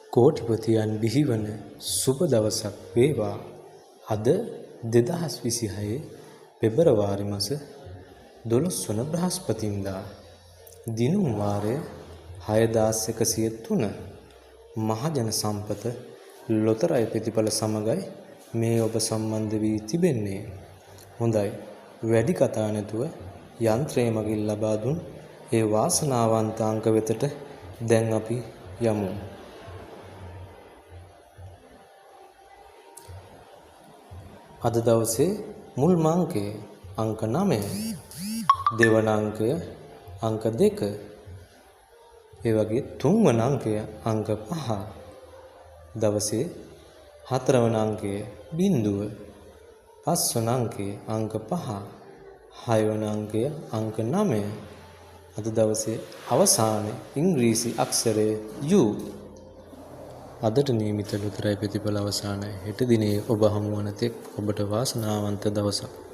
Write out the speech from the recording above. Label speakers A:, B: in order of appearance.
A: කෝටිපතියන් බිහිවන සුබ දවසක් වේවා. අද 2026 පෙබරවාරි මාස 12 වන බ්‍රහස්පතින්දා. දිනුම් වාරය 6103. මහජන සම්පත ලොතරැයි ප්‍රතිඵල සමගයි මේ ඔබ සම්බන්ධ වී තිබෙන්නේ. හොඳයි. වැඩි කතා නැතුව යන්ත්‍රය මගින් ලබා දුන් ඒ වාසනාවන්ත අංක වෙතට දැන් අපි යමු. අද දවසේ මුල්ම අංකය අංක 9, දෙවන අංකය අංක 2, ඒ වගේ තුන්වන අංකය අංක 5, දවසේ හතරවන අංකය 0, පස්වන අංකය අංක 5, හයවන අංකය අංක 9. අද දවසේ අවසාන ඉංග්‍රීසි අක්ෂරය U. අදට නියමිත ලොතරැයි ප්‍රතිඵල අවසానයි. හෙට දිනේ ඔබ හමු වන තෙක් ඔබට වාසනාවන්ත දවසක්.